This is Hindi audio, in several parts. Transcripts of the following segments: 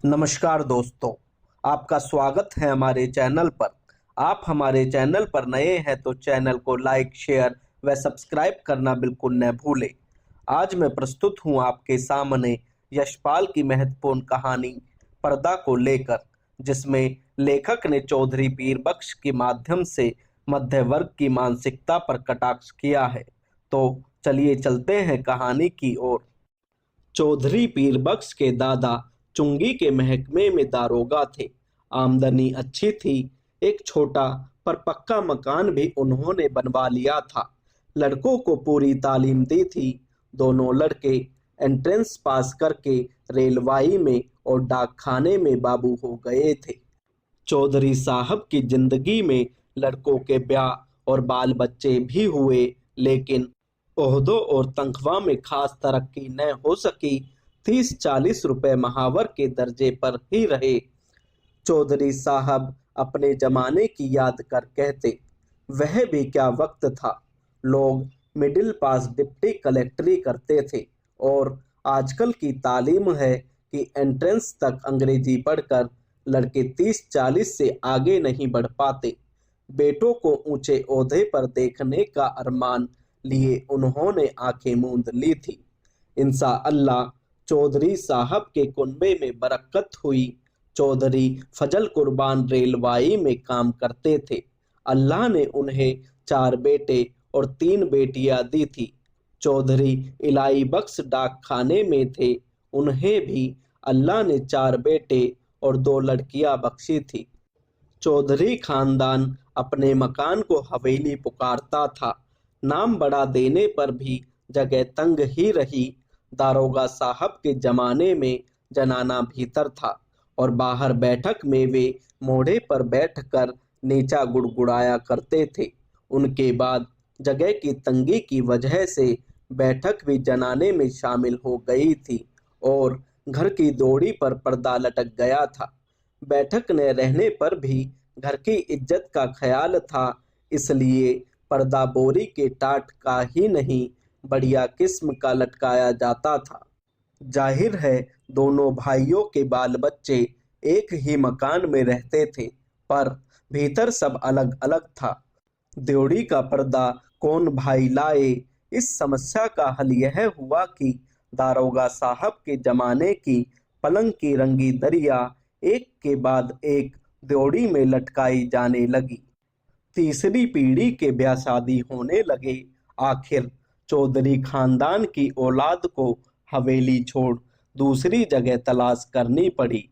नमस्कार दोस्तों, आपका स्वागत है हमारे चैनल पर। आप हमारे चैनल पर नए हैं तो चैनल को लाइक, शेयर व सब्सक्राइब करना बिल्कुल न भूलें। आज मैं प्रस्तुत हूँ आपके सामने यशपाल की महत्वपूर्ण कहानी पर्दा को लेकर, जिसमें लेखक ने चौधरी पीर बख्श के माध्यम से मध्य वर्ग की मानसिकता पर कटाक्ष किया है। तो चलिए चलते हैं कहानी की ओर। चौधरी पीर बख्श के दादा चुंगी के महकमे में दारोगा थे। आमदनी अच्छी थी। एक छोटा पर पक्का मकान भी उन्होंने बनवा लिया था। लड़कों को पूरी तालीम दी थी। दोनों लड़के एंट्रेंस पास करके रेलवाई में और डाकखाने में बाबू हो गए थे। चौधरी साहब की जिंदगी में लड़कों के ब्याह और बाल बच्चे भी हुए, लेकिन ओहदों और तनख्वाह में खास तरक्की न हो सकी। 30-40 रुपए महावर के दर्जे पर ही रहे। चौधरी साहब अपने जमाने की याद कर कहते, वह भी क्या वक्त था। लोग मिडिल पास डिप्टी कलेक्टरी करते थे, और आजकल की तालीम है कि एंट्रेंस तक अंग्रेजी पढ़कर लड़के 30-40 से आगे नहीं बढ़ पाते। बेटों को ऊंचे ओहदे पर देखने का अरमान लिए उन्होंने आंखें मूंद ली थी। इंशा अल्लाह चौधरी साहब के कुनबे में बरकत हुई। चौधरी फजल कुर्बान रेलवाई में काम करते थे। अल्लाह ने उन्हें 4 बेटे और 3 बेटियां दी थी। चौधरी इलाई बख्श डाक खाने में थे। उन्हें भी अल्लाह ने 4 बेटे और 2 लड़कियां बख्शी थी। चौधरी खानदान अपने मकान को हवेली पुकारता था। नाम बड़ा देने पर भी जगह तंग ही रही। दारोगा साहब के जमाने में जनाना भीतर था, और बाहर बैठक में वे मोढ़े पर बैठकर नीचा गुड़गुड़ाया करते थे। उनके बाद जगह की तंगी की वजह से बैठक भी जनाने में शामिल हो गई थी, और घर की दौड़ी पर पर्दा लटक गया था। बैठक न रहने पर भी घर की इज्जत का ख्याल था, इसलिए पर्दा बोरी के टाट का ही नहीं, बढ़िया किस्म का लटकाया जाता था। जाहिर है दोनों भाइयों के बाल बच्चे एक ही मकान में रहते थे, पर भीतर सब अलग अलग था। ड्योढ़ी का पर्दा कौन भाई लाए, इस समस्या का हल यह हुआ कि दारोगा साहब के जमाने की पलंग की रंगी दरिया एक के बाद एक ड्योढ़ी में लटकाई जाने लगी। तीसरी पीढ़ी के ब्याह शादी होने लगे। आखिर चौधरी खानदान की औलाद को हवेली छोड़ दूसरी जगह तलाश करनी पड़ी।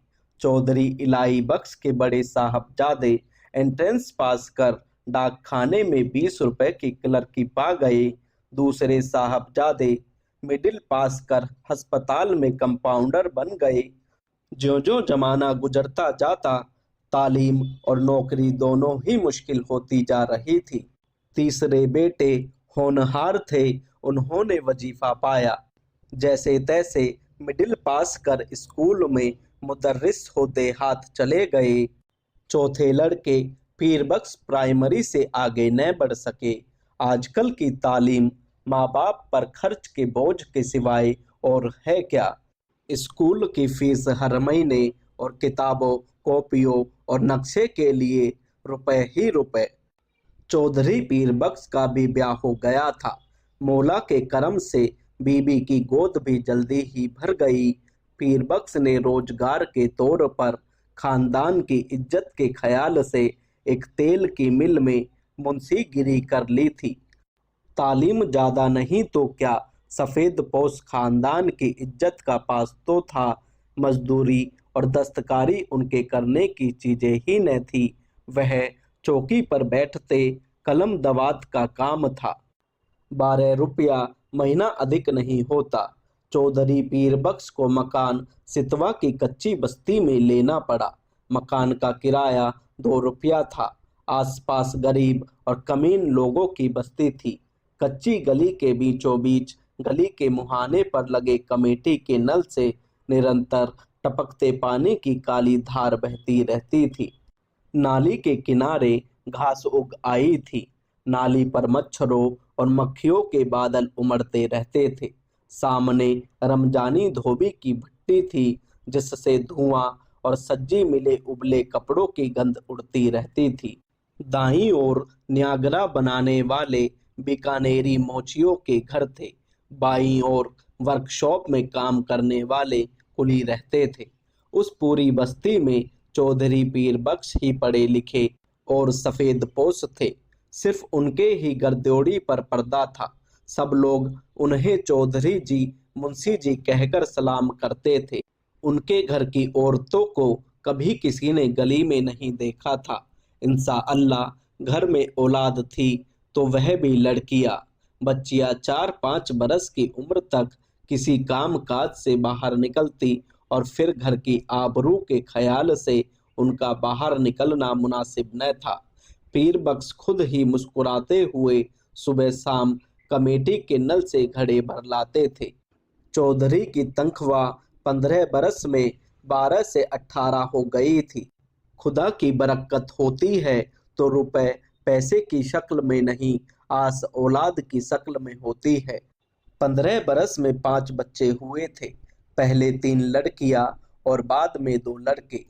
चौधरी इलाई बख्श के बड़े साहबजादे एंट्रेंस पास कर डाकखाने में 20 रुपए की क्लर्की पा गए। दूसरे साहबजादे मिडिल पास कर अस्पताल में कंपाउंडर बन गए। ज्यों-ज्यों जमाना गुजरता जाता, तालीम और नौकरी दोनों ही मुश्किल होती जा रही थी। तीसरे बेटे होनहार थे। उन्होंने वजीफा पाया। जैसे तैसे मिडिल पास कर स्कूल में मुदर्रिस होते हाथ चले गए। चौथे लड़के पीरबख्श प्राइमरी से आगे न बढ़ सके। आजकल की तालीम माँ बाप पर खर्च के बोझ के सिवाय और है क्या। स्कूल की फीस हर महीने, और किताबों, कॉपियों और नक्शे के लिए रुपए ही रुपए। चौधरी पीर बख्श का भी ब्याह हो गया था। मौला के करम से बीबी की गोद भी जल्दी ही भर गई। पीर बख्श ने रोजगार के तौर पर खानदान की इज्जत के ख्याल से एक तेल की मिल में मुंशीगिरी कर ली थी। तालीम ज्यादा नहीं तो क्या, सफेद पोश खानदान की इज्जत का पास तो था। मजदूरी और दस्तकारी उनके करने की चीजें ही न थी। वह चौकी पर बैठते कलम दवात का काम था। 12 रुपया महीना अधिक नहीं होता। चौधरी पीर बख्श को मकान सितवा की कच्ची बस्ती में लेना पड़ा। मकान का किराया 2 रुपया था। आसपास गरीब और कमीन लोगों की बस्ती थी। कच्ची गली के बीचों बीच गली के मुहाने पर लगे कमेटी के नल से निरंतर टपकते पानी की काली धार बहती रहती थी। नाली के किनारे घास उग आई थी। नाली पर मच्छरों और मक्खियों के बादल उमड़ते रहते थे। सामने रमजानी धोबी की भट्टी थी, जिससे धुआं और सज्जी मिले उबले कपड़ों की गंध उड़ती रहती थी। दाईं ओर न्यागरा बनाने वाले बीकानेरी मोचियों के घर थे। बाईं ओर वर्कशॉप में काम करने वाले कुली रहते थे। उस पूरी बस्ती में चौधरी पीर बख्श ही पढ़े लिखे और सफेद पोश थे। सिर्फ उनके ही गर्दोड़ी पर पर्दा था। सब लोग उन्हें चौधरी जी, मुंशी जी कहकर सलाम करते थे। उनके घर की औरतों को कभी किसी ने गली में नहीं देखा था। इंशाअल्लाह घर में औलाद थी तो वह भी लड़कियां। बच्चियां 4-5 बरस की उम्र तक किसी काम काज से बाहर निकलती और फिर घर की आबरू के ख्याल से उनका बाहर निकलना मुनासिब न था। पीर बख्श खुद ही मुस्कुराते हुए सुबह शाम कमेटी के नल से घड़े भर लाते थे। चौधरी की तनख्वाह 15 बरस में 12 से 18 हो गई थी। खुदा की बरकत होती है तो रुपए पैसे की शक्ल में नहीं, आस औलाद की शक्ल में होती है। 15 बरस में 5 बच्चे हुए थे। पहले 3 लड़कियां और बाद में 2 लड़के।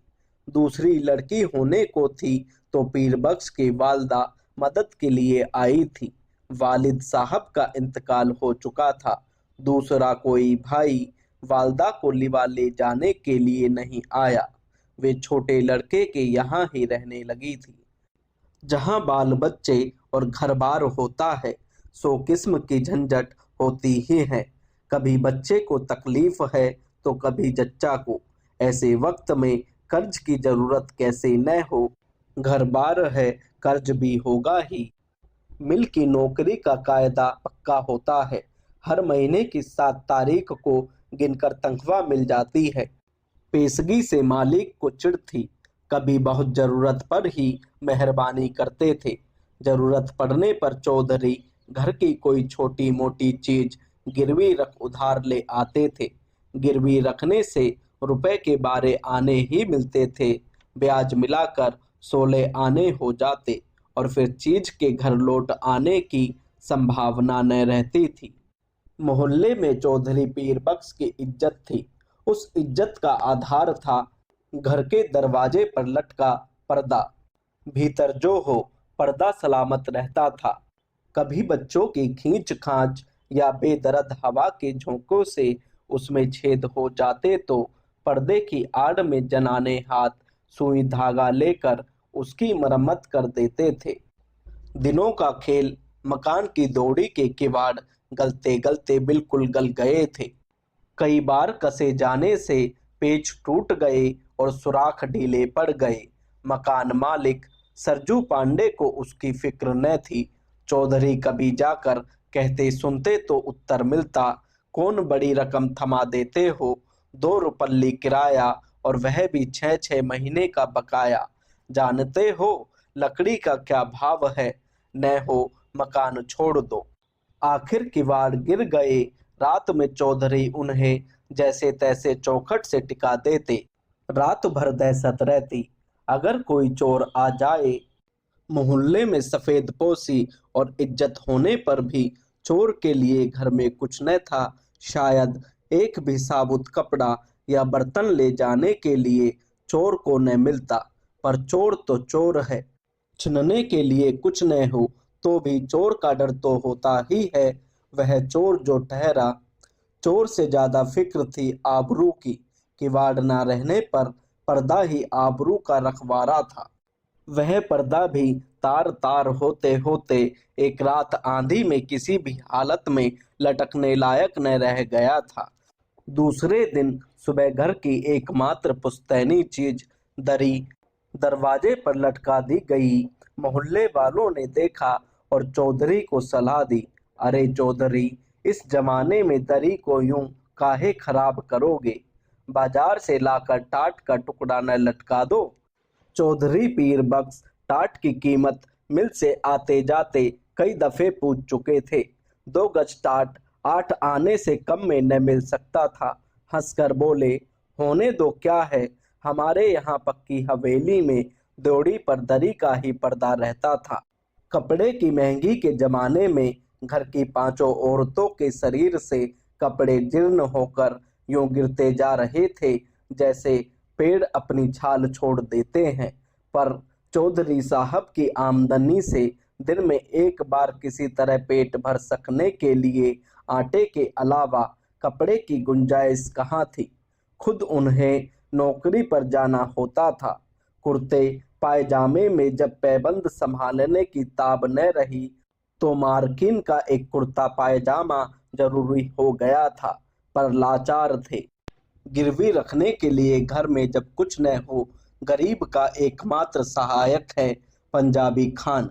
दूसरी लड़की होने को थी तो पीर बख्श की वालदा मदद के लिए आई थी। वालिद साहब का इंतकाल हो चुका था। दूसरा कोई भाई वालदा को लिवा ले जाने के लिए नहीं आया। वे छोटे लड़के के यहाँ ही रहने लगी थी। जहाँ बाल बच्चे और घर बार होता है, सो किस्म की झंझट होती ही है। कभी बच्चे को तकलीफ है तो कभी जच्चा को। ऐसे वक्त में कर्ज की जरूरत कैसे न हो। घर बार है, कर्ज भी होगा ही। मिल की नौकरी का कायदा पक्का होता है। हर महीने की 7 तारीख को गिनकर तनख्वाह मिल जाती है। पेशगी से मालिक को चिढ़ थी। कभी बहुत जरूरत पर ही मेहरबानी करते थे। जरूरत पड़ने पर चौधरी घर की कोई छोटी मोटी चीज गिरवी रख उधार ले आते थे। गिरवी रखने से रुपए के बारे आने ही मिलते थे। ब्याज मिलाकर 16 आने हो जाते और फिर चीज के घर लौट आने की संभावना न रहती थी। मोहल्ले में चौधरी पीर बख्श की इज्जत थी। उस इज्जत का आधार था घर के दरवाजे पर लटका पर्दा। भीतर जो हो, पर्दा सलामत रहता था। कभी बच्चों की खींच खांच या बेदर्द हवा के झोंकों से उसमें छेद हो जाते तो पर्दे की आड़ में जनाने हाथ सुई धागा लेकर उसकी मरम्मत कर देते थे। दिनों का खेल मकान की दौड़ी के किवाड़ गलते गलते बिल्कुल गल गए थे। कई बार कसे जाने से पेच टूट गए और सुराख ढीले पड़ गए। मकान मालिक सरजू पांडे को उसकी फिक्र न थी। चौधरी कभी जाकर कहते सुनते तो उत्तर मिलता, कौन बड़ी रकम थमा देते हो, 2 रुपल्ली किराया और वह भी 6-6 महीने का बकाया। जानते हो लकड़ी का क्या भाव है, न हो मकान छोड़ दो। आखिर किवाड़ गिर गए। रात में चौधरी उन्हें जैसे तैसे चौखट से टिका देते। रात भर दहशत रहती, अगर कोई चोर आ जाए। मोहल्ले में सफेद पोशी और इज्जत होने पर भी चोर के लिए घर में कुछ न था। शायद एक भी साबुत कपड़ा या बर्तन ले जाने के लिए चोर को न मिलता। पर चोर तो चोर है। छीनने के लिए कुछ न हो तो भी चोर का डर तो होता ही है। वह चोर जो ठहरा, चोर से ज्यादा फिक्र थी आबरू की। किवाड़ ना रहने पर पर्दा ही आबरू का रखवारा था। वह पर्दा भी तार तार होते होते एक रात आंधी में किसी भी हालत में लटकने लायक न रह गया था। दूसरे दिन सुबह घर की एकमात्र पुश्तैनी चीज दरी दरवाजे पर लटका दी गई। मोहल्ले वालों ने देखा और चौधरी को सलाह दी, अरे चौधरी, इस जमाने में दरी को यूं काहे खराब करोगे, बाजार से लाकर टाट का टुकड़ा न लटका दो। चौधरी पीर बख्श टाट की कीमत मिल से आते जाते कई दफे पूछ चुके थे। 2 गज टाट 8 आने से कम में न मिल सकता था। हंसकर बोले, होने दो, क्या है, हमारे यहाँ पक्की हवेली में दौड़ी पर दरी का ही पर्दा रहता था। कपड़े की महंगी के जमाने में घर की 5 औरतों के शरीर से कपड़े जीर्ण होकर यूं गिरते जा रहे थे जैसे पेड़ अपनी छाल छोड़ देते हैं। पर चौधरी साहब की आमदनी से दिन में एक बार किसी तरह पेट भर सकने के लिए आटे के अलावा कपड़े की गुंजाइश कहाँ थी। खुद उन्हें नौकरी पर जाना होता था। कुर्ते पायजामे में जब पैबंद संभालने की ताब न रही तो मार्किन का एक कुर्ता पायजामा जरूरी हो गया था। पर लाचार थे। गिरवी रखने के लिए घर में जब कुछ न हो, गरीब का एकमात्र सहायक है पंजाबी खान।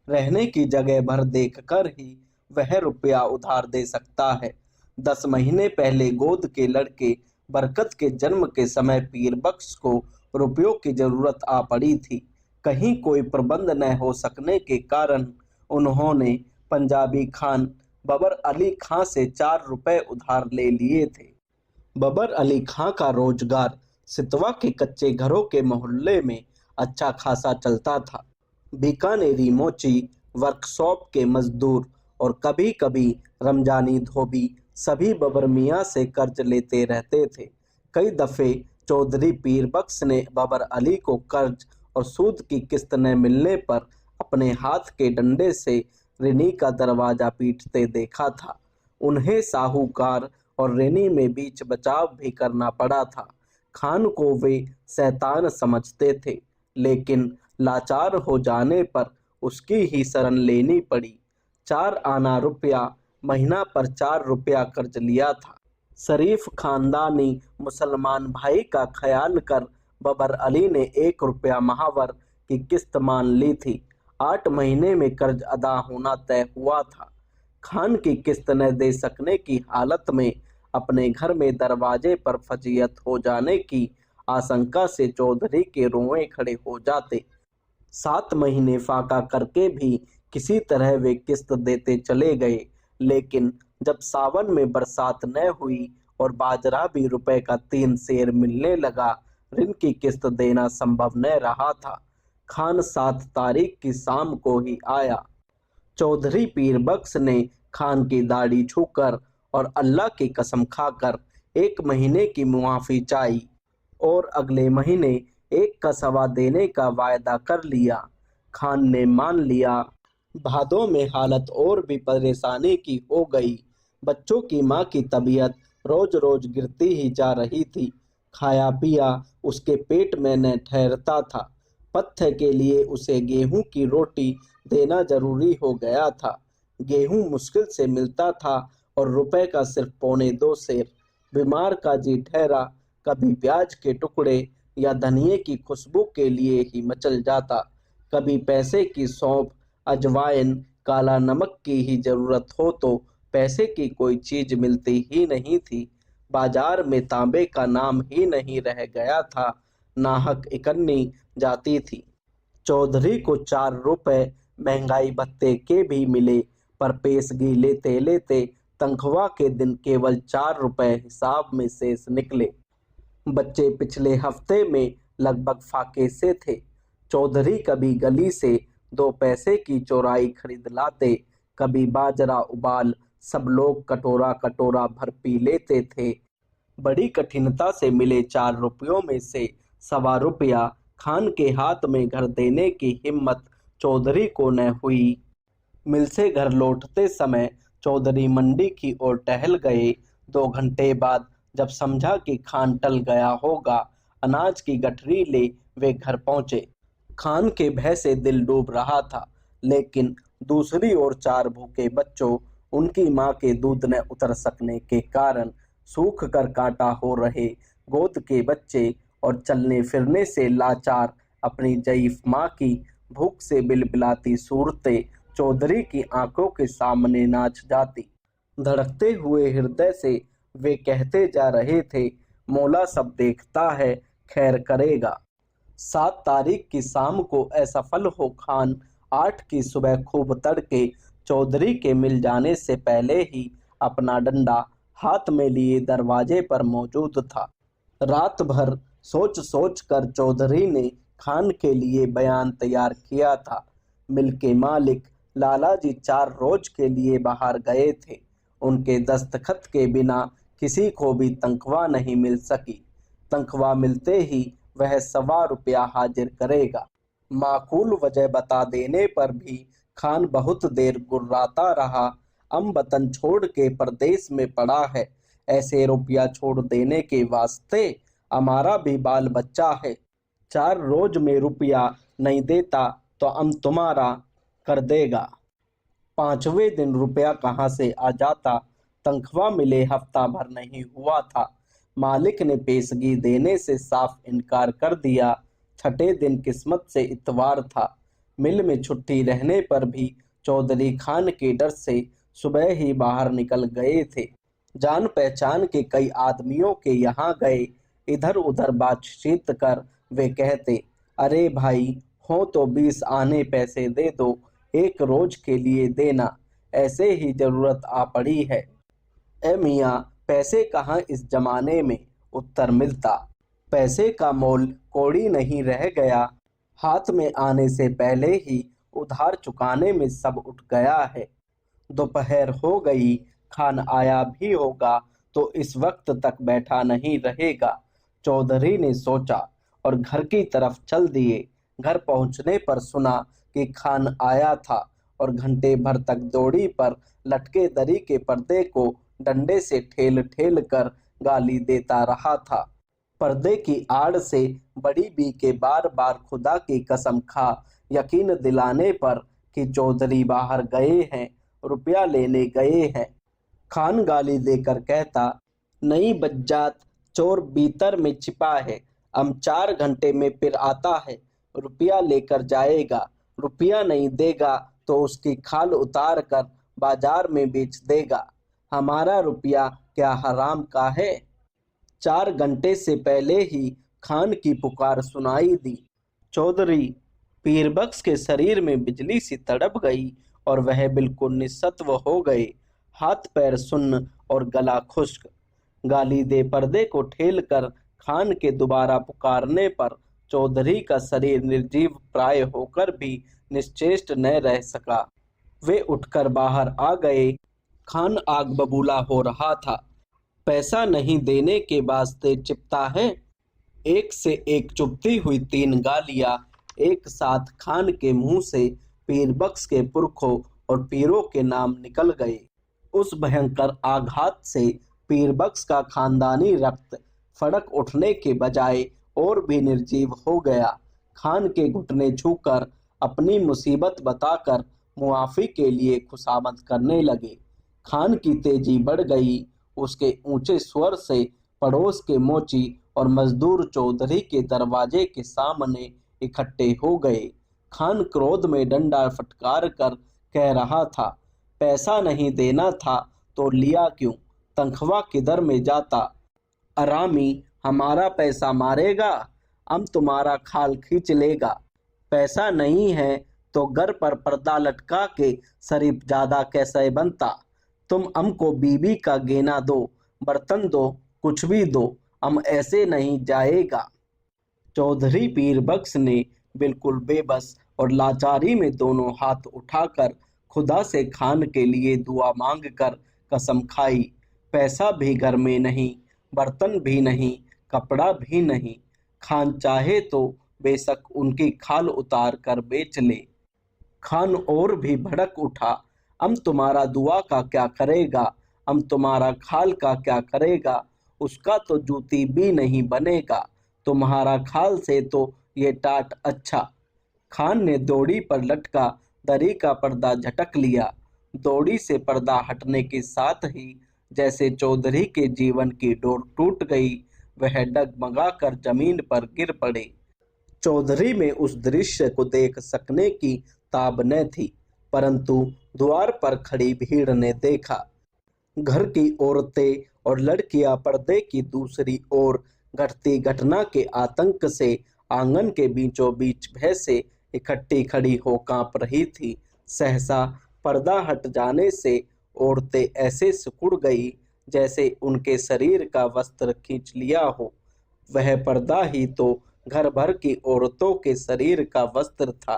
रहने की जगह भर देखकर ही वह रुपया उधार दे सकता है। 10 महीने पहले गोद के लड़के बरकत के जन्म के समय पीर बख्श को रुपयों की जरूरत आ पड़ी थी। कहीं कोई प्रबंध न हो सकने के कारण उन्होंने पंजाबी खान बबर अली खां से 4 रुपए उधार ले लिए थे। बबर अली खां का रोजगार सितवा के कच्चे घरों के मोहल्ले में अच्छा खासा चलता था। बीकानेरी मोची, वर्कशॉप के मजदूर और कभी कभी रमजानी धोबी सभी बबर मियाँ से कर्ज लेते रहते थे। कई दफे चौधरी पीर बख्श ने बबर अली को कर्ज और सूद की किस्त न मिलने पर अपने हाथ के डंडे से ऋणी का दरवाजा पीटते देखा था। उन्हें साहूकार और ऋणी में बीच बचाव भी करना पड़ा था। खान को वे शैतान समझते थे, लेकिन लाचार हो जाने पर उसकी ही शरण लेनी पड़ी। 4 आना रुपया महीना पर 4 रुपया कर्ज लिया था। शरीफ खानदानी मुसलमान भाई का ख्याल कर बबर अली ने 1 रुपया महावर की किस्त मान ली थी। 8 महीने में कर्ज अदा होना तय हुआ था। खान की किस्त न दे सकने की हालत में अपने घर में दरवाजे पर फजीयत हो जाने की आशंका से चौधरी के रोए खड़े हो जाते। 7 महीने फाका करके भी किसी तरह वे किस्त देते चले गए, लेकिन जब सावन में बरसात न हुई और बाजरा भी रुपए का 3 सेर मिलने लगा, ऋण की किस्त देना संभव न रहा था। खान 7 तारीख की शाम को ही आया। चौधरी पीर बख्श ने खान की दाढ़ी छूकर और अल्लाह की कसम खाकर 1 महीने की मुआफी चाही और अगले महीने 1 का सवा देने का वायदा कर लिया। खान ने मान लिया। भादों में हालत और भी परेशानी की हो गई। बच्चों की माँ की तबीयत रोज रोज गिरती ही जा रही थी। खाया पिया उसके पेट में न ठहरता था। पथ्य के लिए उसे गेहूं की रोटी देना जरूरी हो गया था। गेहूं मुश्किल से मिलता था और रुपए का सिर्फ 1.25 सेर। बीमार का जी ठहरा कभी प्याज के टुकड़े या धनिए की खुशबू के लिए ही मचल जाता, कभी पैसे की सौंफ, अजवाइन, काला नमक की ही जरूरत हो तो पैसे की कोई चीज मिलती ही नहीं थी। बाजार में तांबे का नाम ही नहीं रह गया था। नाहक इकन्नी जाती थी। चौधरी को 4 रुपए महंगाई भत्ते के भी मिले, पर पेशगी लेते लेते तनख्वाह के दिन केवल 4 रुपए हिसाब में शेष निकले। बच्चे पिछले हफ्ते में लगभग फाके से थे। चौधरी कभी गली से 2 पैसे की चौराई खरीद लाते, कभी बाजरा उबाल सब लोग कटोरा कटोरा भर पी लेते थे। बड़ी कठिनता से मिले 4 रुपयों में से 1.25 रुपया खान के हाथ में घर देने की हिम्मत चौधरी को न हुई। मिल से घर लौटते समय चौधरी मंडी की ओर टहल गए। 2 घंटे बाद जब समझा कि खान टल गया होगा, अनाज की गठरी ले वे घर पहुंचे। खान के भय से दिल डूब रहा था, लेकिन दूसरी ओर 4 भूखे बच्चों, उनकी मां के दूध न उतर सकने के कारण सूख कर कांटा हो रहे गोद के बच्चे और चलने फिरने से लाचार अपनी ज़ईफ मां की भूख से बिलबिलाती सूरतें चौधरी की आंखों के सामने नाच जाती। धड़कते हुए हृदय से वे कहते जा रहे थे, मौला सब देखता है, खैर करेगा। 7 तारीख की शाम को असफल हो खान 8 की सुबह खूब तड़के चौधरी के मिल जाने से पहले ही अपना डंडा हाथ में लिए दरवाजे पर मौजूद था। रात भर सोच सोच कर चौधरी ने खान के लिए बयान तैयार किया था। मिल के मालिक लालाजी 4 रोज के लिए बाहर गए थे। उनके दस्तखत के बिना किसी को भी तनख्वाह नहीं मिल सकी। तनख्वाह मिलते ही वह 1.25 रुपया हाजिर करेगा। माकूल वजह बता देने पर भी खान बहुत देर गुर्राता रहा। वतन छोड़ के परदेश में पड़ा है, ऐसे रुपया छोड़ देने के वास्ते हमारा भी बाल बच्चा है। 4 रोज में रुपया नहीं देता तो तुम्हारा कर देगा। 5वें दिन रुपया कहाँ से आ जाता? तनख्वाह मिले हफ्ता भर नहीं हुआ था। मालिक ने पेशगी देने से साफ इनकार कर दिया। 6ठे दिन किस्मत से इतवार था। मिल में छुट्टी रहने पर भी चौधरी खान के डर से सुबह ही बाहर निकल गए थे। जान पहचान के कई आदमियों के यहाँ गए। इधर उधर बातचीत कर वे कहते, अरे भाई हो तो 20 आने पैसे दे दो, 1 रोज के लिए देना, ऐसे ही जरूरत आ पड़ी है। ए मियाँ, पैसे कहाँ इस जमाने में, उत्तर मिलता। पैसे का मोल कौड़ी नहीं रह गया। हाथ में आने से पहले ही उधार चुकाने में सब उठ गया है। दोपहर हो गई, खान आया भी होगा तो इस वक्त तक बैठा नहीं रहेगा, चौधरी ने सोचा और घर की तरफ चल दिए। घर पहुंचने पर सुना कि खान आया था और घंटे भर तक दौड़ी पर लटके दरी के पर्दे को डंडे से ठेल ठेल कर गाली देता रहा था। पर्दे की आड़ से बड़ी बी के बार बार खुदा की कसम खा यकीन दिलाने पर कि चौधरी बाहर गए हैं, रुपया लेने गए हैं। खान गाली देकर कहता, नहीं बज्जात, चोर भीतर में छिपा है, हम 4 घंटे में फिर आता है, रुपया लेकर जाएगा, रुपया नहीं देगा तो उसकी खाल उतार कर बाजार में बेच देगा। हमारा रुपया क्या हराम का है? 4 घंटे से पहले ही खान की पुकार सुनाई दी। चौधरी पीरबख्श के शरीर में बिजली सी तड़प गई और वह बिल्कुल निस्सत्व हो गए। हाथ पैर सुन्न और गला खुश्क। गाली दे पर्दे को ठेल कर खान के दोबारा पुकारने पर चौधरी का शरीर निर्जीव प्राय होकर भी निश्चेष्ट न रह सका। वे उठकर बाहर आ गए। खान आग बबूला हो रहा था। पैसा नहीं देने के वास्ते चिपता है। एक से एक चुभती हुई 3 गालियां एक साथ खान के मुंह से पीरबख्श के पुरखों और पीरों के नाम निकल गए। उस भयंकर आघात से पीरबख्श का खानदानी रक्त फड़क उठने के बजाय और भी निर्जीव हो गया। खान के घुटने छूकर अपनी मुसीबत बताकर मुआफी के लिए खुशामद करने लगे। खान की तेजी बढ़ गई। उसके ऊंचे स्वर से पड़ोस के मोची और मजदूर चौधरी के दरवाजे के सामने इकट्ठे हो गए। खान क्रोध में डंडा फटकार कर कह रहा था, पैसा नहीं देना था तो लिया क्यों? तनख्वाह किधर में जाता? अरामी हमारा पैसा मारेगा, हम तुम्हारा खाल खींच लेगा। पैसा नहीं है तो घर पर पर्दा लटका के शरीफ ज्यादा कैसे बनता? तुम हमको बीबी का गेना दो, बर्तन दो, कुछ भी दो, हम ऐसे नहीं जाएगा। चौधरी पीरबख्श ने बिल्कुल बेबस और लाचारी में दोनों हाथ उठाकर खुदा से खान के लिए दुआ मांग कर कसम खाई। पैसा भी घर में नहीं, बर्तन भी नहीं, कपड़ा भी नहीं। खान चाहे तो बेशक उनकी खाल उतार कर बेच ले। खान और भी भड़क उठा, हम तुम्हारा दुआ का क्या करेगा, हम तुम्हारा खाल का क्या करेगा? उसका तो जूती भी नहीं बनेगा, तुम्हारा खाल से तो ये टाट अच्छा। खान ने दौड़ी पर लटका दरी का पर्दा झटक लिया। दौड़ी से पर्दा हटने के साथ ही जैसे चौधरी के जीवन की डोर टूट गई, वह डगमगा कर जमीन पर गिर पड़े। चौधरी में उस दृश्य को देख सकने की ताब न थी, परंतु द्वार पर खड़ी भीड़ ने देखा। घर की औरतें और लड़कियां पर्दे की दूसरी ओर घटती घटना के आतंक से आंगन के बीचों बीच भय से इकट्ठी खड़ी हो कांप रही थी। सहसा पर्दा हट जाने से औरतें ऐसे सिकुड़ गई जैसे उनके शरीर का वस्त्र खींच लिया हो। वह पर्दा ही तो घर भर की औरतों के शरीर का वस्त्र था।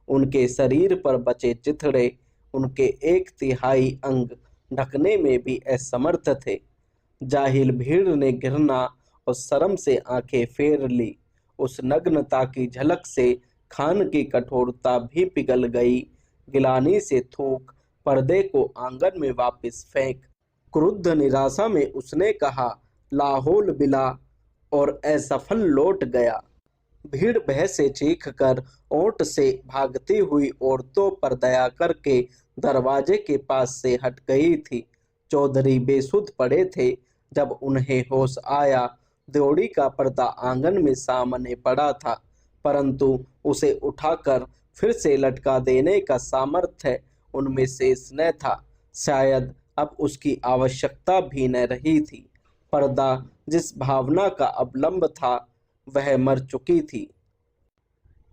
उनके शरीर पर बचे चिथड़े उनके 1/3 अंग ढकने में भी असमर्थ थे। जाहिल भीड़ ने घृणा और शर्म से आंखें फेर ली। उस नग्नता की झलक से खान की कठोरता भी पिघल गई। गिलानी से थूक पर्दे को आंगन में वापस फेंक क्रुद्ध निराशा में उसने कहा, लाहौल बिला, और असफल लौट गया। भीड़ भय से चीख कर ओंठ से भागती हुई औरतों पर दया करके दरवाजे के पास से हट गई थी। चौधरी बेसुध पड़े थे। जब उन्हें होश आया, द्योड़ी का पर्दा आंगन में सामने पड़ा था, परंतु उसे उठाकर फिर से लटका देने का सामर्थ्य उनमें शेष न था। शायद अब उसकी आवश्यकता भी न रही थी। पर्दा जिस भावना का अवलंब था, वह मर चुकी थी।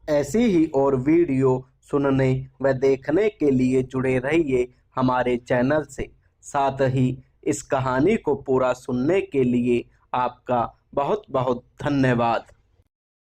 ऐसी ही और वीडियो सुनने व देखने के लिए जुड़े रहिए हमारे चैनल से। साथ ही इस कहानी को पूरा सुनने के लिए आपका बहुत बहुत धन्यवाद।